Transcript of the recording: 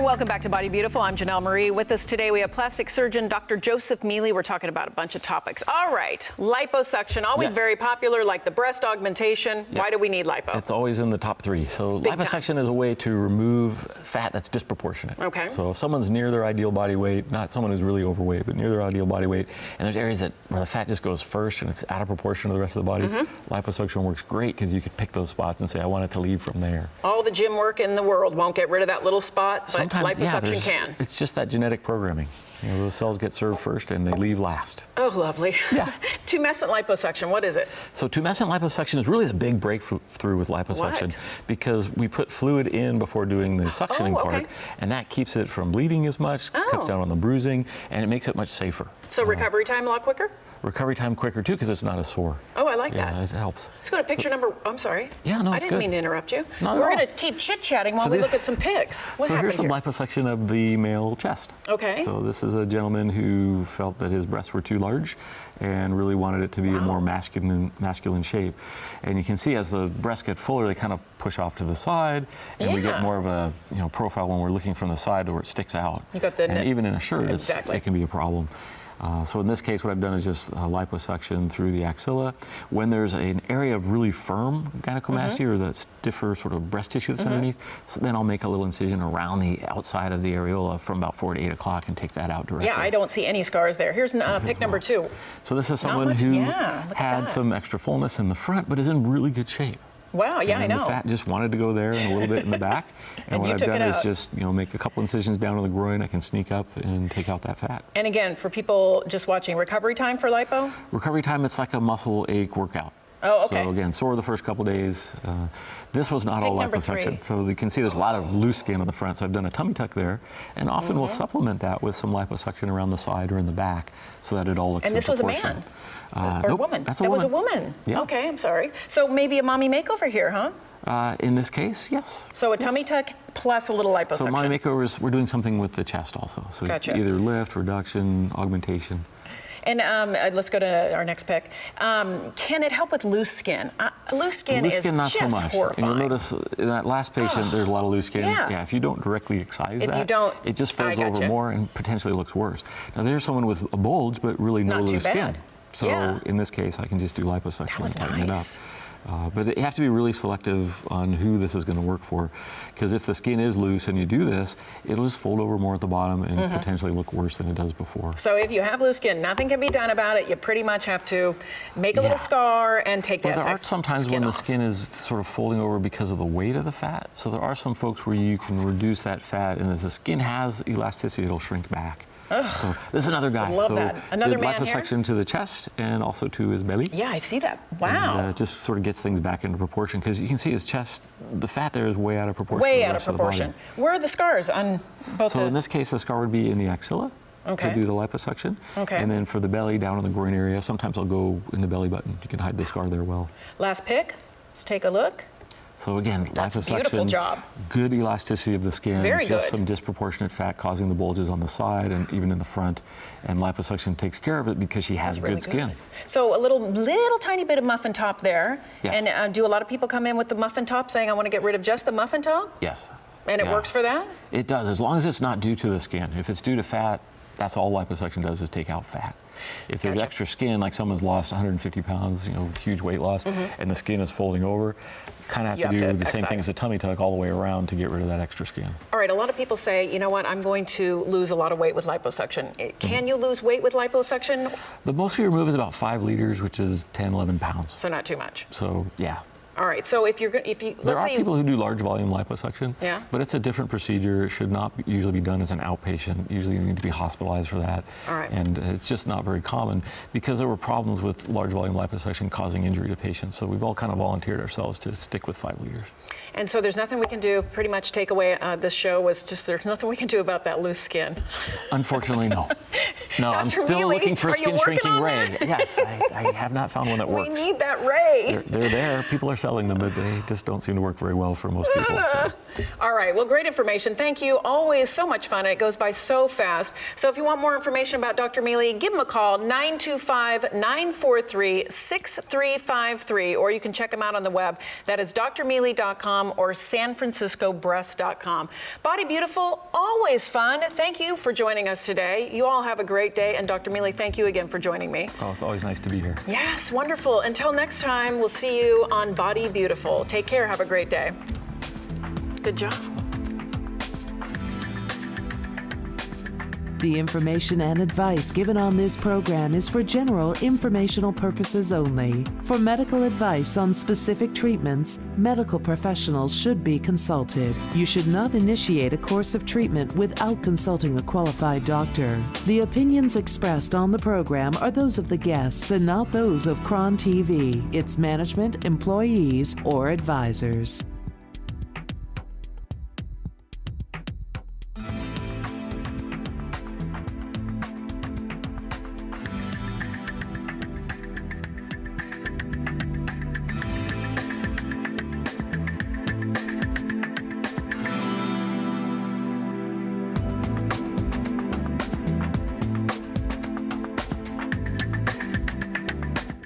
Welcome back to Body Beautiful. I'm Janelle Marie. With us today, we have plastic surgeon Dr. Joseph Mealy. We're talking about a bunch of topics. All right, liposuction, always very popular, like the breast augmentation. Yep. Why do we need lipo? It's always in the top three. So Big liposuction time. is a way to remove fat that's disproportionate. Okay. So if someone's near their ideal body weight, not someone who's really overweight, but near their ideal body weight, and there's areas where the fat just goes first and it's out of proportion to the rest of the body, liposuction works great because you could pick those spots and say, I want it to leave from there. All the gym work in the world won't get rid of that little spot, but Sometimes, liposuction can. It's just that genetic programming. You know, those cells get served first and they leave last. Oh, lovely. Yeah. Tumescent liposuction, what is it? So tumescent liposuction is really the big breakthrough with liposuction. What? Because we put fluid in before doing the suctioning part, and that keeps it from bleeding as much, cuts down on the bruising, and it makes it much safer. So recovery time a lot quicker? Recovery time quicker too, because it's not as sore. Oh, I like that. Yeah, it helps. Let's go to picture number. I'm sorry. Yeah, no, I it's didn't good. mean to interrupt you. Not at We're all. going to keep chit-chatting while we look at some pics. What So happened here's some here? liposuction of the male chest. Okay. So this is a gentleman who felt that his breasts were too large and really wanted it to be a more masculine shape. And you can see as the breasts get fuller, they kind of push off to the side, and we get more of a profile when we're looking from the side where it sticks out. You got the and even in a shirt, it can be a problem. So in this case, what I've done is just liposuction through the axilla. When there's an area of really firm gynecomastia or that stiffer sort of breast tissue that's underneath, so then I'll make a little incision around the outside of the areola from about 4 to 8 o'clock and take that out directly. Yeah, I don't see any scars there. Here's pic number 2. So this is someone who had some extra fullness in the front, but is in really good shape. Wow, yeah, I know. The fat just wanted to go there and a little bit in the back. And what I've done is just, make a couple incisions down on the groin. I can sneak up and take out that fat. And again, for people just watching, recovery time for lipo? Recovery time, it's like a muscle ache workout. Oh, okay. So again, sore the first couple days. This was not all liposuction. 3. So you can see there's a lot of loose skin on the front. So I've done a tummy tuck there. And often we'll supplement that with some liposuction around the side or in the back so that it all looks in proportion. And this was a man? Or nope, a woman? That was a woman. Yeah. Okay, I'm sorry. So maybe a mommy makeover here, huh? In this case, yes. So a tummy tuck plus a little liposuction. So mommy makeovers, we're doing something with the chest also. So either lift, reduction, augmentation. And let's go to our next pic. Can it help with loose skin? Loose skin is not just so much. horrifying. And you'll notice in that last patient, there's a lot of loose skin. Yeah. If you don't directly excise it just folds I over gotcha. more and potentially looks worse. Now there's someone with a bulge, but really no loose skin. So in this case, I can just do liposuction and tighten it up. But you have to be really selective on who this is going to work for, because if the skin is loose and you do this, it'll just fold over more at the bottom and potentially look worse than it does before. So if you have loose skin, nothing can be done about it. You pretty much have to make a little scar and take that there are sometimes when the skin is sort of folding over because of the weight of the fat. So there are some folks where you can reduce that fat, and as the skin has elasticity, it'll shrink back. So this is another guy. Love that. Another man here? Liposuction to the chest and also to his belly. Yeah, I see that. Wow. And, just sort of gets things back into proportion, because you can see his chest, the fat there is way out of proportion. Way out of proportion. Where are the scars on both? So in this case, the scar would be in the axilla. To do the liposuction. And then for the belly, down in the groin area, sometimes I'll go in the belly button. You can hide the scar there well. Last pic. Let's take a look. So again, liposuction, beautiful job. Good elasticity of the skin, Very just good. some disproportionate fat causing the bulges on the side and even in the front. And liposuction takes care of it because she has good skin. So a little tiny bit of muffin top there. Yes. And do a lot of people come in with the muffin top saying, I want to get rid of just the muffin top? Yes. And it works for that? It does, as long as it's not due to the skin. If it's due to fat, that's all liposuction does, is take out fat. If there's extra skin, like someone's lost 150 pounds, huge weight loss, and the skin is folding over, kind of have to do the same thing as a tummy tuck all the way around to get rid of that extra skin. All right, a lot of people say, you know what, I'm going to lose a lot of weight with liposuction. Can you lose weight with liposuction? The most we remove is about 5 liters, which is 10, 11 pounds. So not too much. So, yeah. All right, so if you there are people who do large volume liposuction, Yeah. but it's a different procedure. It should not usually be done as an outpatient. Usually you need to be hospitalized for that. All right. And it's just not very common because there were problems with large volume liposuction causing injury to patients. So we've all kind of volunteered ourselves to stick with 5 liters. And so there's nothing we can do. Pretty much take away this show was just there's nothing we can do about that loose skin. Unfortunately, no. No, I'm Dr. still Mealy, looking for a are you skin working shrinking on ray. that? Yes, I have not found one that works. We need that ray. They're there. People are saying selling them, but they just don't seem to work very well for most people. So. All right, well, great information. Thank you. Always so much fun, and it goes by so fast. So if you want more information about Dr. Mealy, give him a call, 925-943-6353, or you can check him out on the web. That is drmealy.com or sanfranciscobreast.com. Body Beautiful, always fun. Thank you for joining us today. You all have a great day, and Dr. Mealy, thank you again for joining me. Oh, it's always nice to be here. Yes, wonderful. Until next time, we'll see you on Body Beautiful. Take care. Have a great day. Good job. The information and advice given on this program is for general informational purposes only. For medical advice on specific treatments, medical professionals should be consulted. You should not initiate a course of treatment without consulting a qualified doctor. The opinions expressed on the program are those of the guests and not those of Cron TV, its management, employees, or advisors.